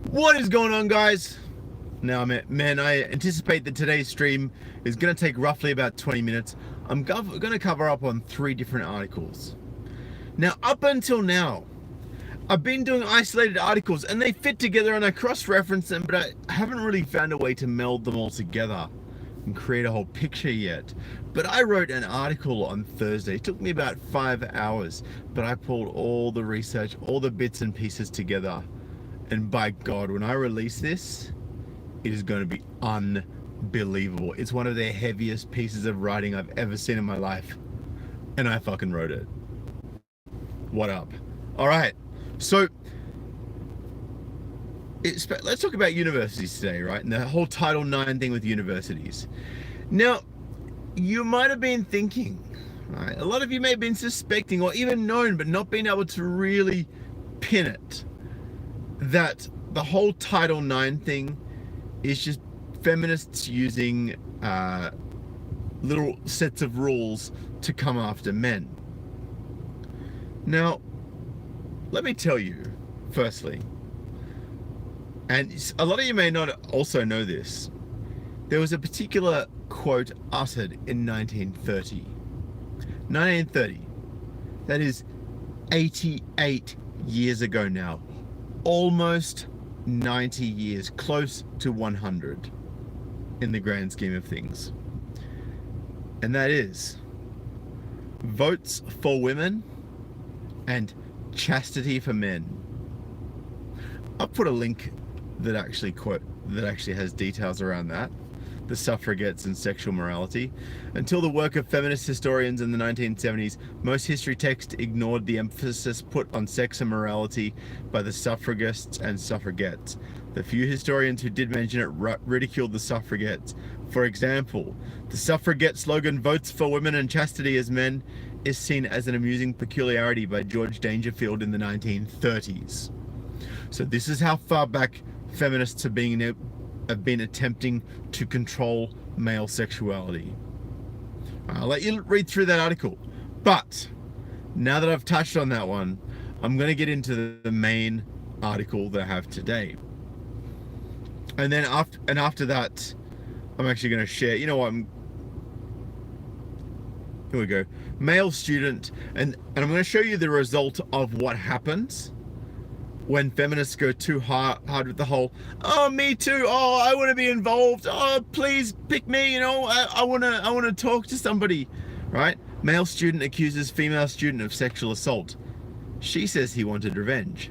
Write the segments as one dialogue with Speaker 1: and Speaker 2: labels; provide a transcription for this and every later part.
Speaker 1: What is going on, guys? Now, man, I anticipate that today's stream is going to take roughly about 20 minutes. I'm going to cover up on 3 different articles. Now, up until now, I've been doing isolated articles and they fit together and I cross-reference them, but I haven't really found a way to meld them all together and create a whole picture yet. But I wrote an article on Thursday. It took me about 5 hours, but I pulled all the research, all the bits and pieces together. And by God, when I release this, it is going to be unbelievable. It's one of the heaviest pieces of writing I've ever seen in my life. And I fucking wrote it. What up? All right. So, let's talk about universities today, right? And the whole Title IX thing with universities. Now, you might have been thinking, right? A lot of you may have been suspecting or even known, but not being able to really pin it, that the whole Title IX thing is just feminists using little sets of rules to come after men. Now, let me tell you, firstly, and a lot of you may not also know this, there was a particular quote uttered in 1930. 1930. That is 88 years ago now. Almost 90 years, close to 100 in the grand scheme of things. And that is votes for women and chastity for men. I'll put a link that actually has details around that. The suffragettes and sexual morality. Until the work of feminist historians in the 1970s, most history texts ignored the emphasis put on sex and morality by the suffragists and suffragettes. The few historians who did mention it ridiculed the suffragettes. For example, the suffragette slogan, "Votes for women and chastity as men," is seen as an amusing peculiarity by George Dangerfield in the 1930s. So this is how far back feminists have been attempting to control male sexuality. I'll let you read through that article. But now that I've touched on that one, I'm going to get into the main article that I have today. And then after that, I'm actually going to share, you know what, here we go. Male student, and I'm going to show you the result of what happens when feminists go too hard with the whole, oh, me too, oh, I want to be involved, oh, please pick me, you know, I want to talk to somebody, right? Male student accuses female student of sexual assault. She says he wanted revenge.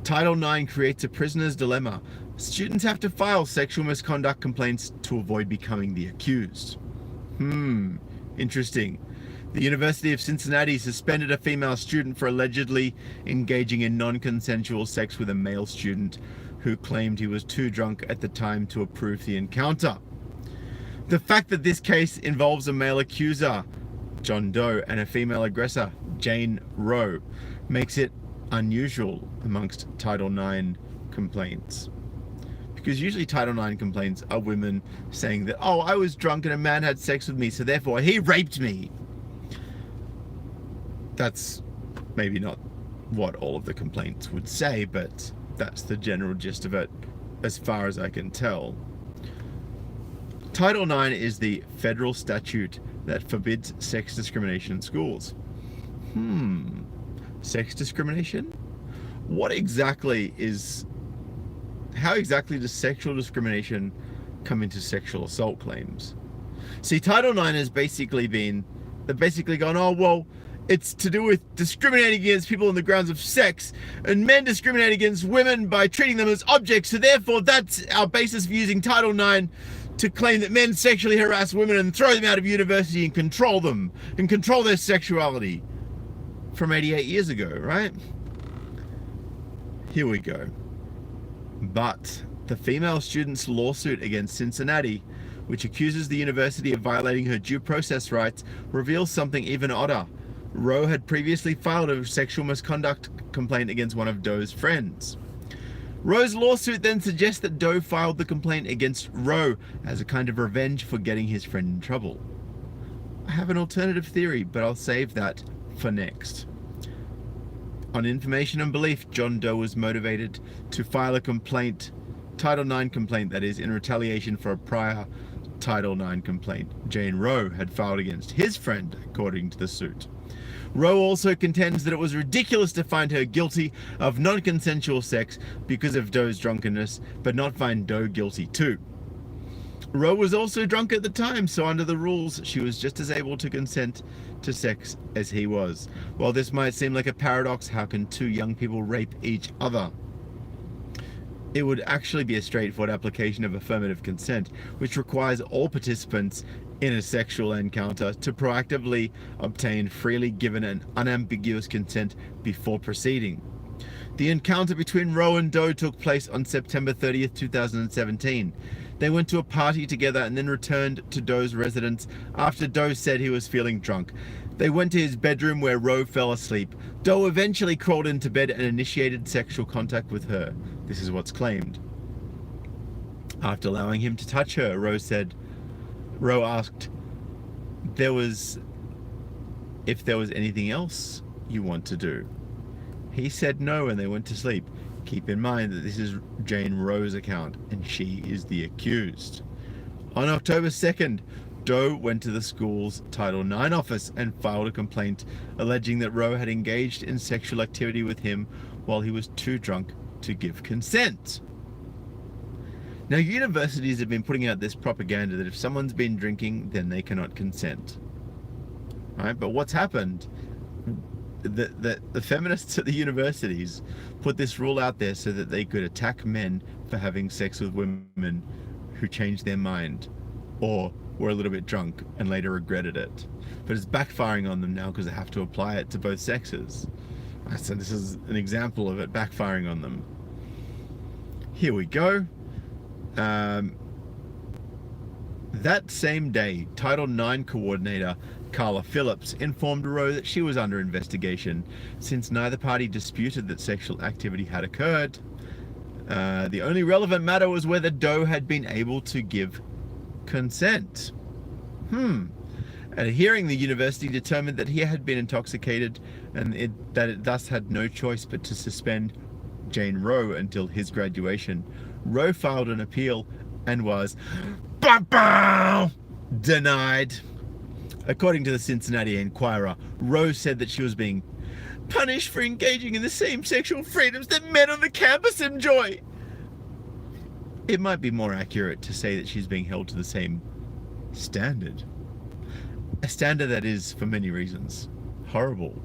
Speaker 1: Title IX creates a prisoner's dilemma. Students have to file sexual misconduct complaints to avoid becoming the accused. Interesting. The University of Cincinnati suspended a female student for allegedly engaging in non-consensual sex with a male student who claimed he was too drunk at the time to approve the encounter. The fact that this case involves a male accuser, John Doe, and a female aggressor, Jane Roe, makes it unusual amongst Title IX complaints. Because usually Title IX complaints are women saying that, oh, I was drunk and a man had sex with me, so therefore he raped me. That's maybe not what all of the complaints would say, but that's the general gist of it, as far as I can tell. Title IX is the federal statute that forbids sex discrimination in schools. Sex discrimination? How exactly does sexual discrimination come into sexual assault claims? See, Title IX has basically gone, oh, well, it's to do with discriminating against people on the grounds of sex, and men discriminate against women by treating them as objects, so therefore that's our basis for using Title IX to claim that men sexually harass women and throw them out of university and control them, and control their sexuality. From 88 years ago, right? Here we go. But the female student's lawsuit against Cincinnati, which accuses the university of violating her due process rights, reveals something even odder. Roe had previously filed a sexual misconduct complaint against one of Doe's friends. Roe's lawsuit then suggests that Doe filed the complaint against Roe as a kind of revenge for getting his friend in trouble. I have an alternative theory, but I'll save that for next. On information and belief, John Doe was motivated to file a complaint, Title IX complaint that is, in retaliation for a prior Title IX complaint Jane Roe had filed against his friend, according to the suit. Roe also contends that it was ridiculous to find her guilty of non-consensual sex because of Doe's drunkenness, but not find Doe guilty too. Roe was also drunk at the time, so under the rules, she was just as able to consent to sex as he was. While this might seem like a paradox, how can two young people rape each other? It would actually be a straightforward application of affirmative consent, which requires all participants in a sexual encounter to proactively obtain freely given and unambiguous consent before proceeding. The encounter between Roe and Doe took place on September 30th, 2017. They went to a party together and then returned to Doe's residence after Doe said he was feeling drunk. They went to his bedroom where Roe fell asleep. Doe eventually crawled into bed and initiated sexual contact with her. This is what's claimed. After allowing him to touch her, Roe asked if there was anything else you want to do. He said no, and they went to sleep. Keep in mind that this is Jane Roe's account, and she is the accused. On October 2nd, Doe went to the school's Title IX office and filed a complaint alleging that Roe had engaged in sexual activity with him while he was too drunk to give consent. Now, universities have been putting out this propaganda that if someone's been drinking, then they cannot consent. Right? But what's happened? The feminists at the universities put this rule out there so that they could attack men for having sex with women who changed their mind or were a little bit drunk and later regretted it. But it's backfiring on them now because they have to apply it to both sexes. So this is an example of it backfiring on them. Here we go. That same day, Title IX coordinator Carla Phillips informed Roe that she was under investigation since neither party disputed that sexual activity had occurred. The only relevant matter was whether Doe had been able to give consent. At a hearing, the university determined that he had been intoxicated and that it thus had no choice but to suspend Jane Roe until his graduation. Roe filed an appeal and was denied. According to the Cincinnati Enquirer, Roe said that she was being punished for engaging in the same sexual freedoms that men on the campus enjoy. It might be more accurate to say that she's being held to the same standard. A standard that is, for many reasons, horrible.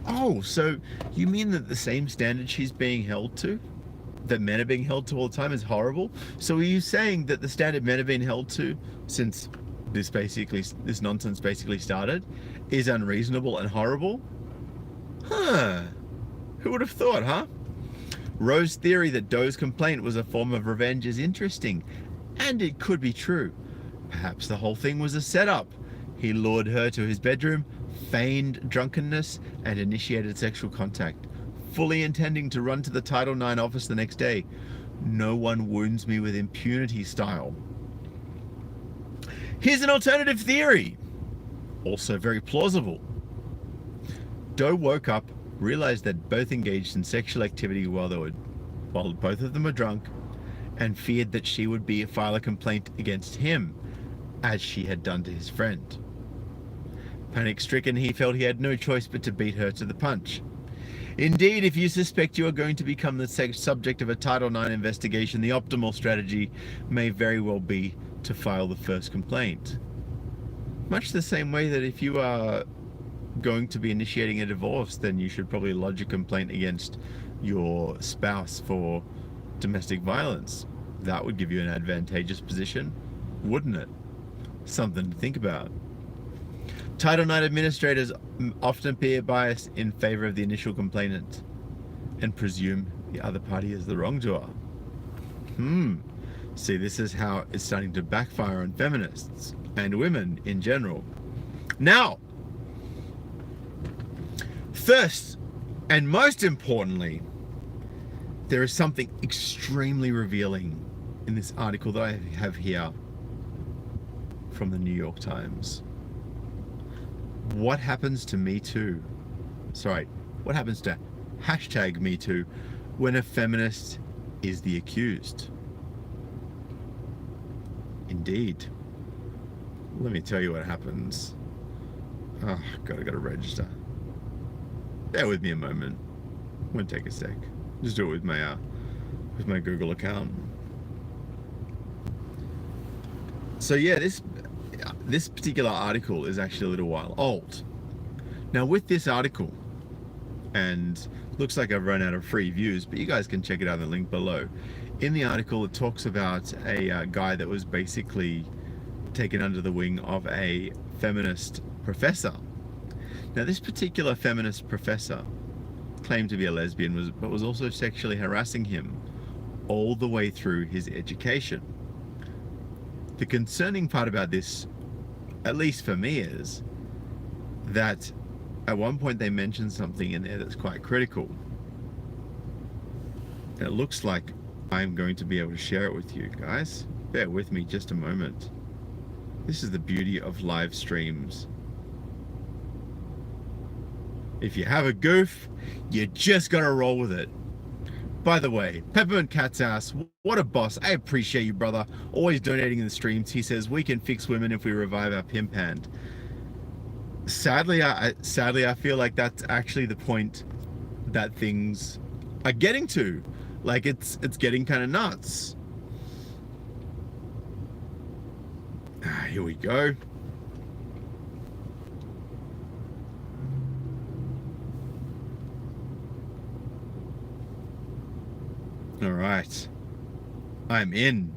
Speaker 1: Oh, so you mean that the same standard she's being held to, that men are being held to all the time, is horrible? So are you saying that the standard men have been held to since this nonsense basically started is unreasonable and horrible? Who would have thought, huh? Roe's theory that Doe's complaint was a form of revenge is interesting, and it could be true. Perhaps the whole thing was a setup. He lured her to his bedroom, feigned drunkenness, and initiated sexual contact, fully intending to run to the Title IX office the next day. No one wounds me with impunity style. Here's an alternative theory, also very plausible. Doe woke up, realized that both engaged in sexual activity while both of them were drunk, and feared that she would file a complaint against him, as she had done to his friend. Panic-stricken, he felt he had no choice but to beat her to the punch. Indeed, if you suspect you are going to become the subject of a Title IX investigation, the optimal strategy may very well be to file the first complaint. Much the same way that if you are going to be initiating a divorce, then you should probably lodge a complaint against your spouse for domestic violence. That would give you an advantageous position, wouldn't it? Something to think about. Title IX administrators often appear biased in favor of the initial complainant and presume the other party is the wrongdoer. See, this is how it's starting to backfire on feminists and women in general. Now, first and most importantly, there is something extremely revealing in this article that I have here from the New York Times. What happens to Me Too? Sorry, what happens to #MeToo when a feminist is the accused. Indeed. Let me tell you what happens. Oh, God, I gotta register. Bear with me a moment. Won't take a sec. Just do it with my Google account. So yeah, this particular article is actually a little while old. Now with this article, and looks like I've run out of free views, but you guys can check it out in the link below. In the article, it talks about a guy that was basically taken under the wing of a feminist professor. Now this particular feminist professor claimed to be a lesbian, but was also sexually harassing him all the way through his education. The concerning part about this, at least for me, is that at one point they mentioned something in there that's quite critical. And it looks like I'm going to be able to share it with you guys. Bear with me just a moment. This is the beauty of live streams. If you have a goof, you just gotta roll with it. By the way, Peppermint Cat's ass, what a boss. I appreciate you, brother. Always donating in the streams. He says, we can fix women if we revive our pimp hand. Sadly, I feel like that's actually the point that things are getting to. Like, it's getting kind of nuts. Here we go. All right, I'm in.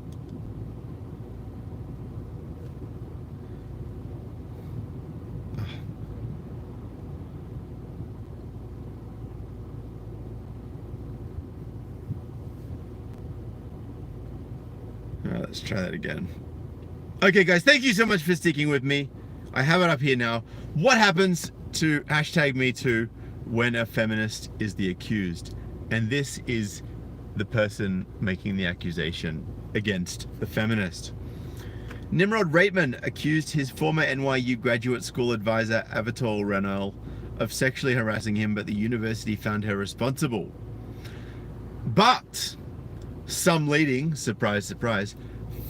Speaker 1: All right, let's try that again. Okay, guys, thank you so much for sticking with me. I have it up here now. What happens to #MeToo when a feminist is the accused? And this is the person making the accusation against the feminist. Nimrod Reitman accused his former NYU graduate school advisor, Avital Ranal, of sexually harassing him, but the university found her responsible. But some leading, surprise, surprise,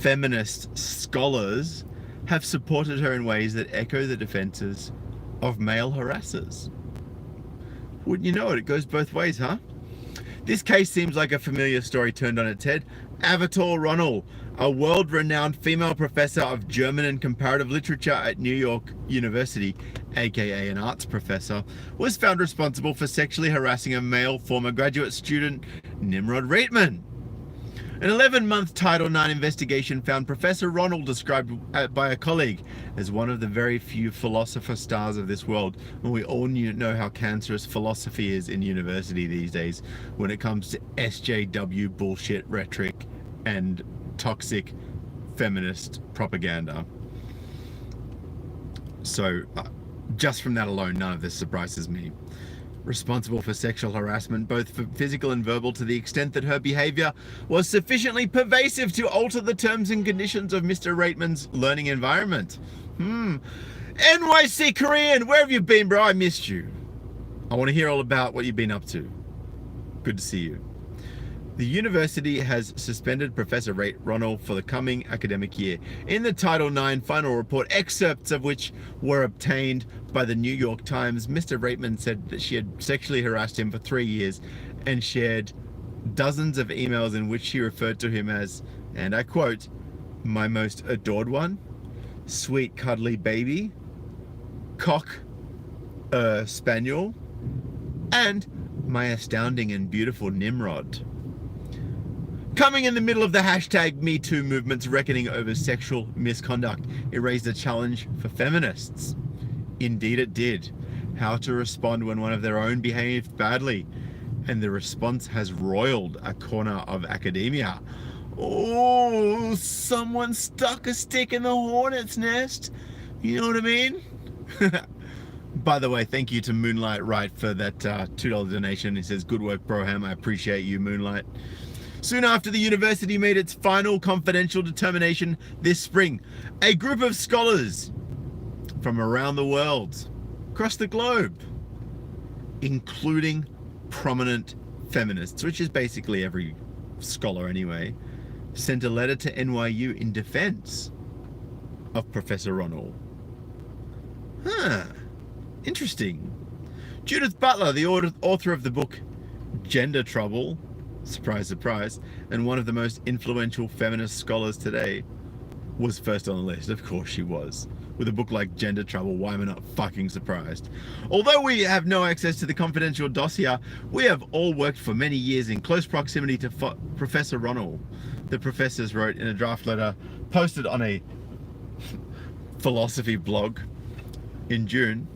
Speaker 1: feminist scholars have supported her in ways that echo the defenses of male harassers. Wouldn't you know it? It goes both ways, huh? This case seems like a familiar story turned on its head. Avital Ranal, a world-renowned female professor of German and comparative literature at New York University, aka an arts professor, was found responsible for sexually harassing a male former graduate student, Nimrod Reitman. An 11-month Title IX investigation found Professor Ronald, described by a colleague as one of the very few philosopher stars of this world. And we all know how cancerous philosophy is in university these days when it comes to SJW bullshit rhetoric and toxic feminist propaganda. So just from that alone, none of this surprises me. Responsible for sexual harassment, both physical and verbal, to the extent that her behavior was sufficiently pervasive to alter the terms and conditions of Mr. Reitman's learning environment. NYC Korean, where have you been, bro? I missed you. I want to hear all about what you've been up to. Good to see you. The university has suspended Professor Ronald for the coming academic year. In the Title IX final report, excerpts of which were obtained by the New York Times, Mr. Reitman said that she had sexually harassed him for 3 years and shared dozens of emails in which she referred to him as, and I quote, "my most adored one, sweet cuddly baby, cock spaniel, and my astounding and beautiful Nimrod." Coming in the middle of the #MeToo movement's reckoning over sexual misconduct, it raised a challenge for feminists. Indeed it did. How to respond when one of their own behaved badly. And the response has roiled a corner of academia. Oh, someone stuck a stick in the hornet's nest. You know what I mean? By the way, thank you to Moonlight Wright for that $2 donation. He says, good work, Broham. I appreciate you, Moonlight. Soon after the university made its final confidential determination this spring, a group of scholars from around the world, across the globe, including prominent feminists, which is basically every scholar anyway, sent a letter to NYU in defense of Professor Ronald. Interesting. Judith Butler, the author of the book Gender Trouble, surprise, surprise, and one of the most influential feminist scholars today, was first on the list. Of course she was. With a book like Gender Trouble, why am I not fucking surprised? Although we have no access to the confidential dossier, we have all worked for many years in close proximity to Professor Ronald. The professors wrote in a draft letter posted on a philosophy blog in June.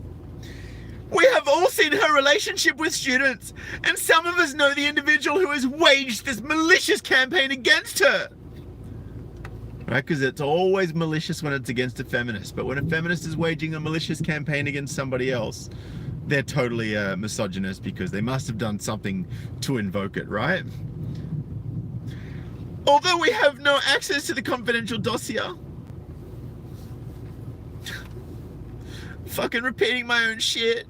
Speaker 1: We have all seen her relationship with students, and some of us know the individual who has waged this malicious campaign against her. Right, because it's always malicious when it's against a feminist, but when a feminist is waging a malicious campaign against somebody else, they're totally misogynist because they must have done something to invoke it, right? Although we have no access to the confidential dossier. Fucking repeating my own shit.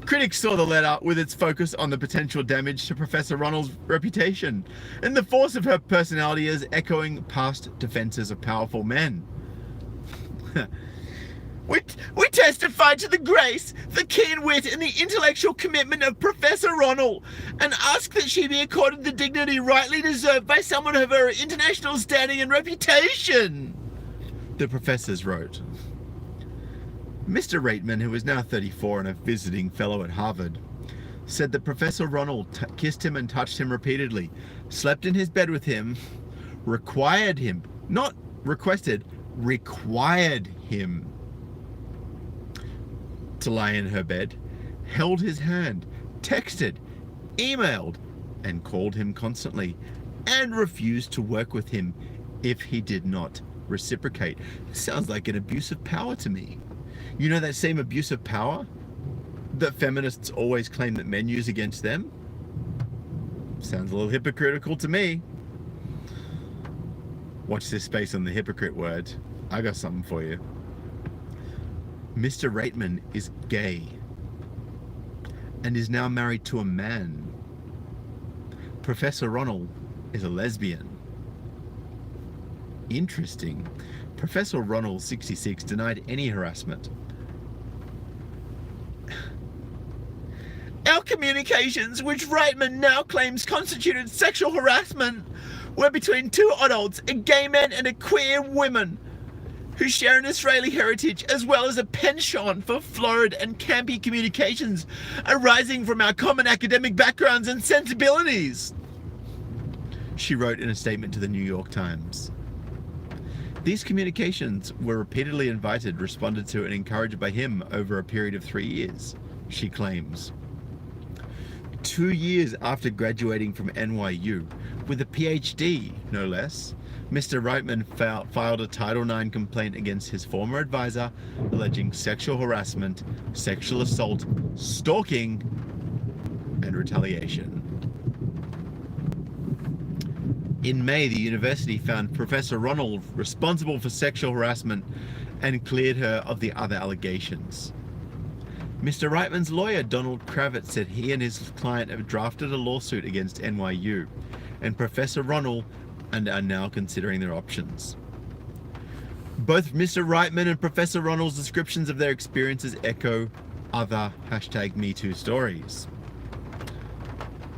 Speaker 1: Critics saw the letter with its focus on the potential damage to Professor Ronald's reputation and the force of her personality as echoing past defenses of powerful men. We testified to the grace, the keen wit, and the intellectual commitment of Professor Ronald, and ask that she be accorded the dignity rightly deserved by someone of her international standing and reputation, the professors wrote. Mr. Reitman, who is now 34 and a visiting fellow at Harvard, said that Professor Ronald kissed him and touched him repeatedly, slept in his bed with him, required him, not requested, required him to lie in her bed, held his hand, texted, emailed, and called him constantly, and refused to work with him if he did not reciprocate. Sounds like an abuse of power to me. You know that same abuse of power that feminists always claim that men use against them? Sounds a little hypocritical to me. Watch this space on the hypocrite word. I got something for you. Mr. Reitman is gay and is now married to a man. Professor Ronald is a lesbian. Interesting. Professor Ronald, 66, denied any harassment. Our communications, which Reitman now claims constituted sexual harassment, were between two adults, a gay man and a queer woman, who share an Israeli heritage as well as a penchant for florid and campy communications arising from our common academic backgrounds and sensibilities, she wrote in a statement to the New York Times. These communications were repeatedly invited, responded to, and encouraged by him over a period of 3 years, she claims. 2 years after graduating from NYU, with a PhD, no less, Mr. Reitman filed a Title IX complaint against his former advisor, alleging sexual harassment, sexual assault, stalking, and retaliation. In May, the university found Professor Ronald responsible for sexual harassment and cleared her of the other allegations. Mr. Reitman's lawyer, Donald Kravitz, said he and his client have drafted a lawsuit against NYU and Professor Ronald and are now considering their options. Both Mr. Reitman and Professor Ronald's descriptions of their experiences echo other #MeToo stories.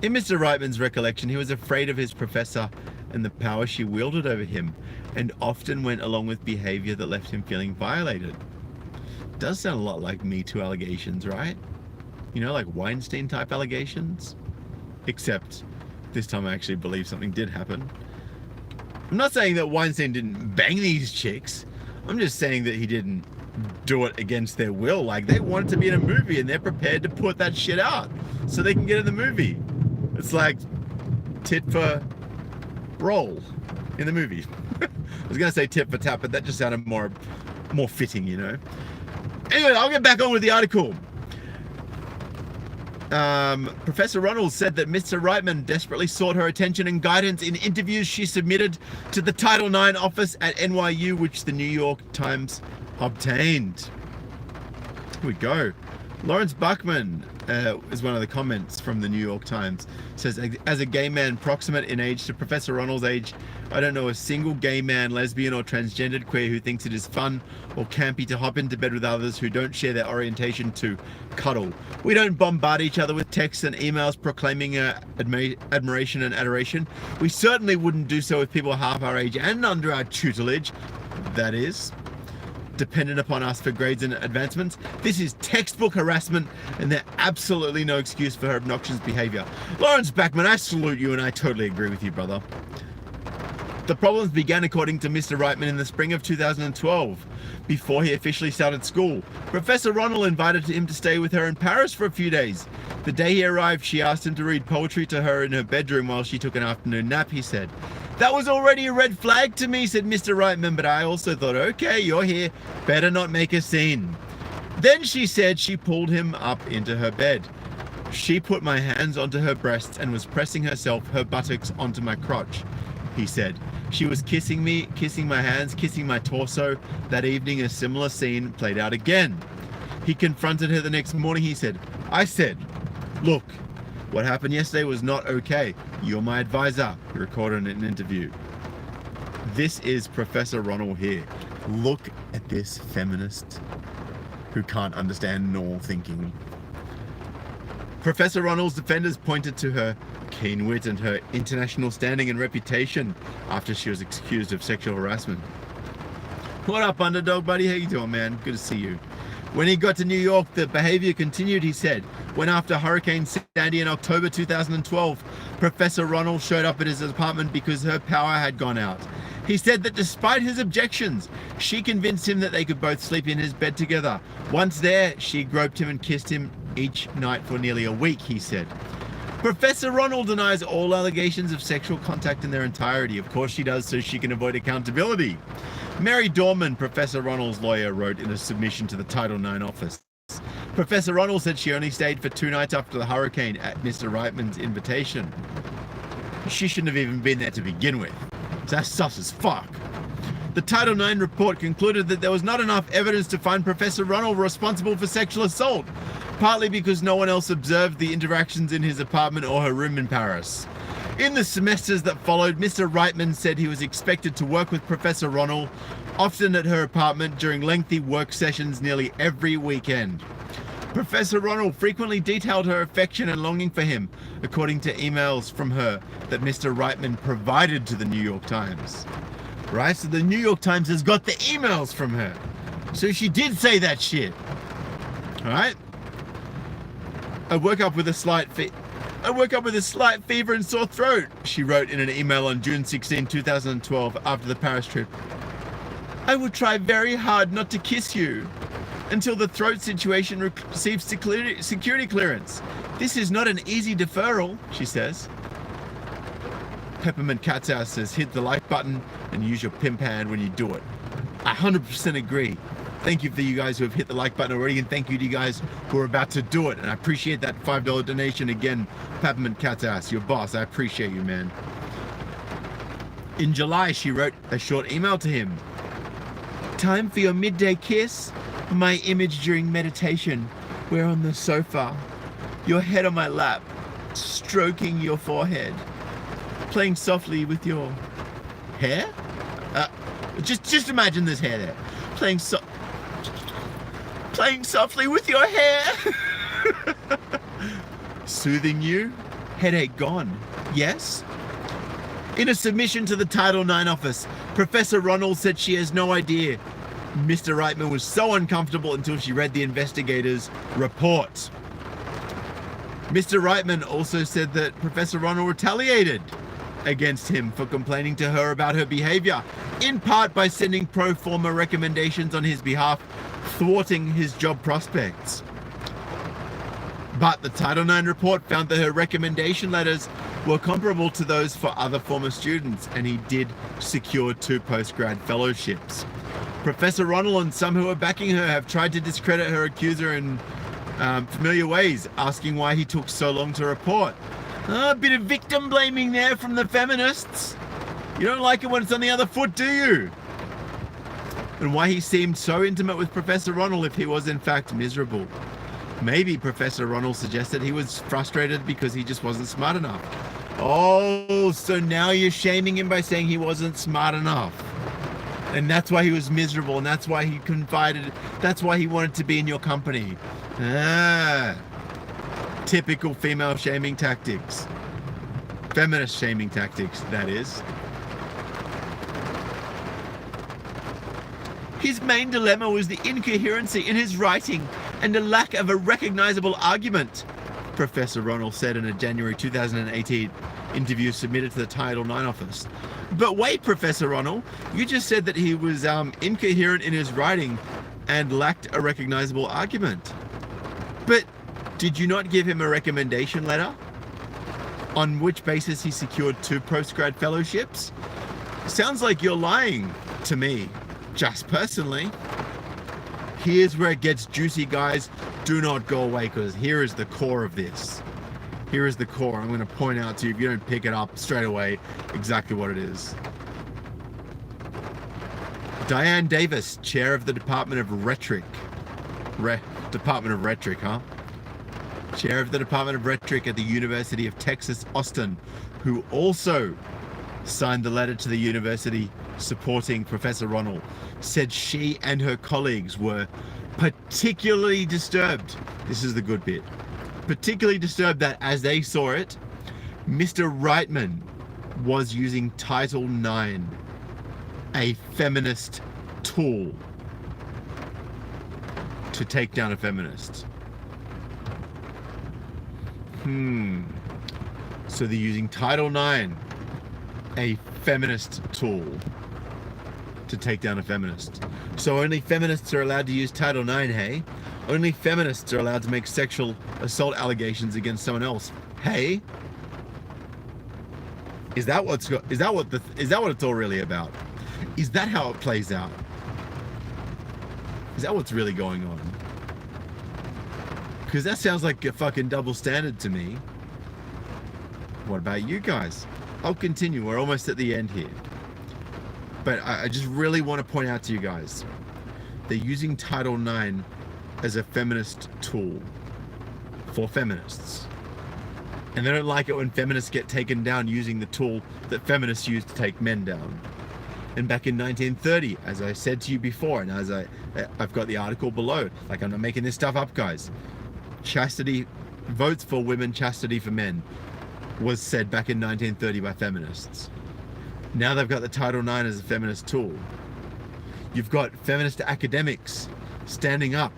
Speaker 1: In Mr. Reitman's recollection, he was afraid of his professor and the power she wielded over him, and often went along with behavior that left him feeling violated. Does sound a lot like Me Too allegations, right? You know, like Weinstein type allegations? Except this time I actually believe something did happen. I'm not saying that Weinstein didn't bang these chicks. I'm just saying that he didn't do it against their will. Like, they wanted to be in a movie and they're prepared to put that shit out so they can get in the movie. It's like tit for roll in the movie. I was gonna say tit for tat, but that just sounded more fitting, you know. Anyway, I'll get back on with the article. Professor Ronald said that Mr. Reitman desperately sought her attention and guidance in interviews she submitted to the Title IX office at NYU, which the New York Times obtained. Here we go. Lawrence Buckman, is one of the comments from the New York Times. It says, as a gay man proximate in age to Professor Ronald's age, I don't know a single gay man, lesbian or transgendered queer who thinks it is fun or campy to hop into bed with others who don't share their orientation to cuddle. We don't bombard each other with texts and emails proclaiming admiration and adoration. We certainly wouldn't do so with people half our age and under our tutelage, that is, dependent upon us for grades and advancements. This is textbook harassment, and there's absolutely no excuse for her obnoxious behavior. Lawrence Backman, I salute you, and I totally agree with you, brother. The problems began, according to Mr. Reitman, in the spring of 2012, before he officially started school. Professor Ronald invited him to stay with her in Paris for a few days. The day he arrived, she asked him to read poetry to her in her bedroom while she took an afternoon nap, he said. That was already a red flag to me, said Mr. Reitman, but I also thought, okay, you're here, better not make a scene. Then she said she pulled him up into her bed. She put my hands onto her breasts and was pressing her buttocks onto my crotch, he said. She was kissing me, kissing my hands, kissing my torso. That evening, a similar scene played out again. He confronted her the next morning. He said, I said, look, what happened yesterday was not okay. You're my advisor. He recorded an interview. This is Professor Ronald here. Look at this feminist who can't understand normal thinking. Professor Ronald's defenders pointed to her keen wit and her international standing and reputation after she was accused of sexual harassment. What up, underdog buddy? How you doing, man? Good to see you. When he got to New York, the behavior continued, he said. When after Hurricane Sandy in October 2012, Professor Ronald showed up at his apartment because her power had gone out. He said that despite his objections, she convinced him that they could both sleep in his bed together. Once there, she groped him and kissed him each night for nearly a week, he said. Professor Ronald denies all allegations of sexual contact in their entirety. Of course she does, so she can avoid accountability. Mary Dorman, Professor Ronald's lawyer, wrote in a submission to the Title IX office. Professor Ronald said she only stayed for 2 nights after the hurricane at Mr. Reitman's invitation. She shouldn't have even been there to begin with. That's sus as fuck. The Title IX report concluded that there was not enough evidence to find Professor Ronald responsible for sexual assault, partly because no one else observed the interactions in his apartment or her room in Paris. In the semesters that followed, Mr. Reitman said he was expected to work with Professor Ronald, often at her apartment during lengthy work sessions nearly every weekend. Professor Ronald frequently detailed her affection and longing for him, according to emails from her that Mr. Reitman provided to the New York Times. Right, so the New York Times has got the emails from her. So she did say that shit. All right. I woke up with a slight fever and sore throat, she wrote in an email on June 16, 2012, after the Paris trip. I will try very hard not to kiss you until the throat situation receives security clearance. This is not an easy deferral, she says. Peppermint Cat's House says, hit the like button and use your pimp hand when you do it. I 100% agree. Thank you for you guys who have hit the like button already, and thank you to you guys who are about to do it. And I appreciate that $5 donation again, Peppermint Cat's Ass, your boss. I appreciate you, man. In July, she wrote a short email to him. Time for your midday kiss? My image during meditation. We're on the sofa. Your head on my lap, stroking your forehead, playing softly with your hair? Just imagine this hair there. Playing softly with your hair. Soothing you. Headache gone. Yes? In a submission to the Title IX office, Professor Ronald said she has no idea. Mr. Reitman was so uncomfortable until she read the investigator's report. Mr. Reitman also said that Professor Ronald retaliated against him for complaining to her about her behavior, in part by sending pro forma recommendations on his behalf, thwarting his job prospects. But the Title IX report found that her recommendation letters were comparable to those for other former students, and he did secure 2 postgrad fellowships. Professor Ronald and some who are backing her have tried to discredit her accuser in familiar ways, asking why he took so long to report. A bit of victim blaming there from the feminists. You don't like it when it's on the other foot, do you? And why he seemed so intimate with Professor Ronald if he was in fact miserable. Maybe Professor Ronald suggested he was frustrated because he just wasn't smart enough. Oh, so now you're shaming him by saying he wasn't smart enough. And that's why he was miserable, and that's why he confided, that's why he wanted to be in your company. Ah, typical female shaming tactics. Feminist shaming tactics, that is. His main dilemma was the incoherency in his writing and the lack of a recognizable argument, Professor Ronald said in a January 2018 interview submitted to the Title IX office. But wait, Professor Ronald, you just said that he was incoherent in his writing and lacked a recognizable argument. But did you not give him a recommendation letter on which basis he secured 2 postgrad fellowships? Sounds like you're lying to me, just personally. Here's where it gets juicy, guys. Do not go away, because here is the core of this. Here is the core. I'm going to point out to you, if you don't pick it up straight away, exactly what it is. Diane Davis, chair of the Department of Rhetoric. Department of Rhetoric, huh? Chair of the Department of Rhetoric at the University of Texas, Austin, who also signed the letter to the university supporting Professor Ronald, said she and her colleagues were particularly disturbed. This is the good bit. Particularly disturbed that, as they saw it, Mr. Reitman was using Title IX, a feminist tool, to take down a feminist. So they're using Title IX, a feminist tool, to take down a feminist. So only feminists are allowed to use Title IX, hey? Only feminists are allowed to make sexual assault allegations against someone else, hey? Is that what it's all really about? Is that how it plays out? Is that what's really going on? Because that sounds like a fucking double standard to me. What about you guys? I'll continue. We're almost at the end here. But I just really want to point out to you guys, they're using Title IX as a feminist tool for feminists. And they don't like it when feminists get taken down using the tool that feminists use to take men down. And back in 1930, as I said to you before, and as I've got the article below, like I'm not making this stuff up, guys. Chastity, votes for women, chastity for men, was said back in 1930 by feminists. Now they've got the Title IX as a feminist tool. You've got feminist academics standing up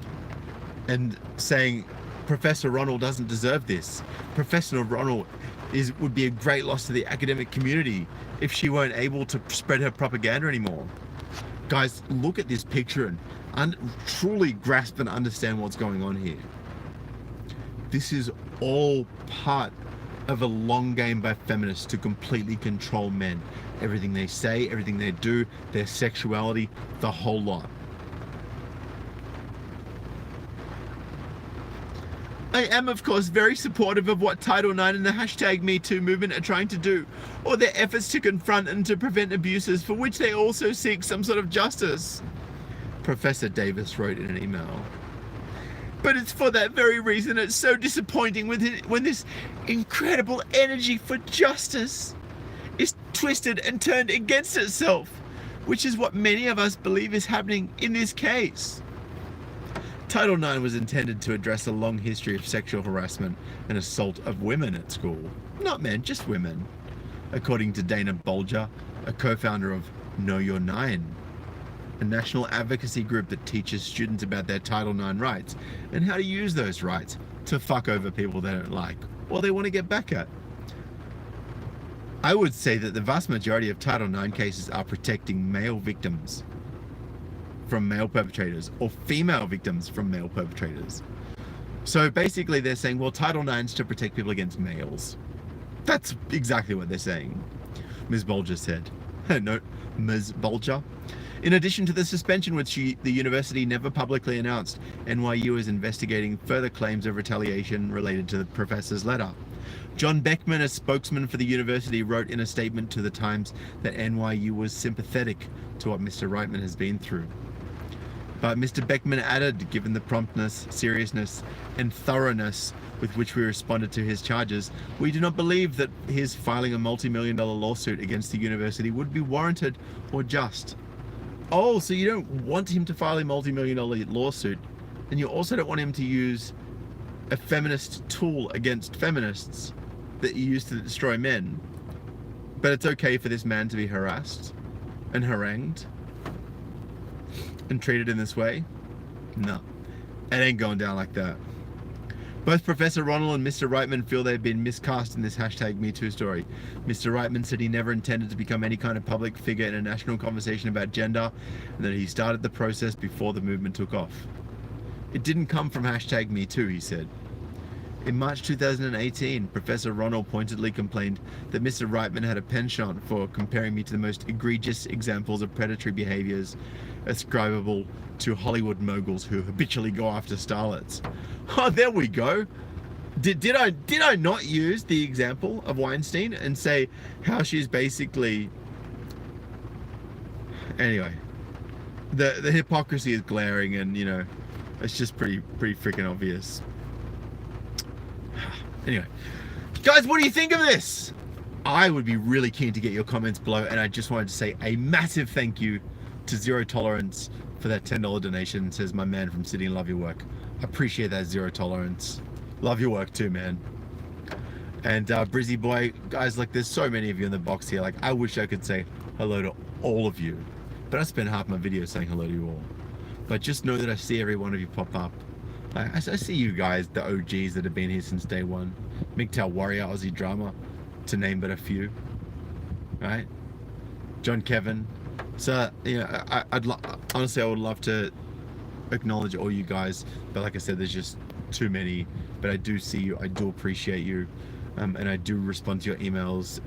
Speaker 1: and saying Professor Ronald doesn't deserve this. Professor Ronald would be a great loss to the academic community if she weren't able to spread her propaganda anymore. Guys, look at this picture and truly grasp and understand what's going on here. This is all part of a long game by feminists to completely control men. Everything they say, everything they do, their sexuality, the whole lot. I am, of course, very supportive of what Title IX and the #MeToo movement are trying to do, or their efforts to confront and to prevent abuses, for which they also seek some sort of justice, Professor Davis wrote in an email. But it's for that very reason it's so disappointing when this incredible energy for justice is twisted and turned against itself, which is what many of us believe is happening in this case. Title IX was intended to address a long history of sexual harassment and assault of women at school. Not men, just women. According to Dana Bolger, a co-founder of Know Your Nine, a national advocacy group that teaches students about their Title IX rights and how to use those rights to fuck over people they don't like or they want to get back at. I would say that the vast majority of Title IX cases are protecting male victims from male perpetrators or female victims from male perpetrators. So basically they're saying, well, Title IX is to protect people against males. That's exactly what they're saying, Ms. Bolger said. No, Ms. Bolger. In addition to the suspension, which the university never publicly announced, NYU is investigating further claims of retaliation related to the professor's letter. John Beckman, a spokesman for the university, wrote in a statement to the Times that NYU was sympathetic to what Mr. Reitman has been through. But Mr. Beckman added, given the promptness, seriousness, and thoroughness with which we responded to his charges, we do not believe that his filing a multi-million-dollar lawsuit against the university would be warranted or just. Oh, so you don't want him to file a multi-million-dollar lawsuit, and you also don't want him to use a feminist tool against feminists that you use to destroy men. But it's okay for this man to be harassed and harangued and treated in this way? No, it ain't going down like that. Both Professor Ronald and Mr. Reitman feel they've been miscast in this hashtag MeToo story. Mr. Reitman said he never intended to become any kind of public figure in a national conversation about gender, and that he started the process before the movement took off. It didn't come from hashtag MeToo, he said. In March 2018, Professor Ronald pointedly complained that Mr. Reitman had a penchant for comparing me to the most egregious examples of predatory behaviors ascribable to Hollywood moguls who habitually go after starlets. Oh, there we go. Did I not use the example of Weinstein and say how she's basically... Anyway, the hypocrisy is glaring, and you know, it's just pretty freaking obvious. Anyway, guys, what do you think of this? I would be really keen to get your comments below, and I just wanted to say a massive thank you to Zero Tolerance for that $10 donation. Says my man from Sydney, love your work. I appreciate that, Zero Tolerance. Love your work too, man. And Brizzy boy, guys, like there's so many of you in the box here. Like I wish I could say hello to all of you, but I spent half my video saying hello to you all. But just know that I see every one of you pop up. I see you guys, the OGs that have been here since day one. MGTOW Warrior, Aussie Drama, to name but a few. Right? John Kevin. So, you know, honestly, I would love to acknowledge all you guys, but like I said, there's just too many. But I do see you, I do appreciate you, and I do respond to your emails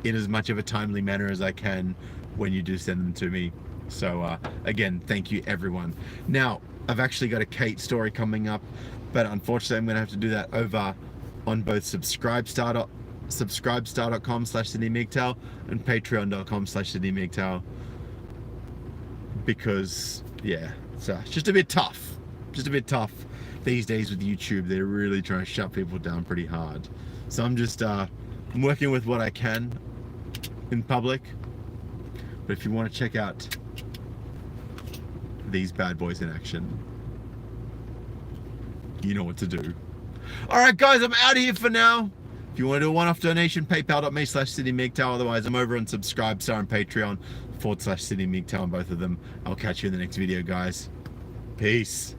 Speaker 1: in as much of a timely manner as I can when you do send them to me. So again, thank you everyone. Now, I've actually got a Kate story coming up, but unfortunately I'm going to have to do that over on both subscribestar.com/SydneyMGTOW and patreon.com/SydneyMGTOW, because yeah, it's just a bit tough. These days with YouTube. They're really trying to shut people down pretty hard. So I'm just I'm working with what I can in public. But if you want to check out these bad boys in action, you know what to do. Alright guys, I'm out of here for now. If you want to do a one-off donation, paypal.me/SydneyMGTOW. Otherwise, I'm over on Subscribestar and Patreon /SydneyMGTOW on both of them. I'll catch you in the next video, guys. Peace.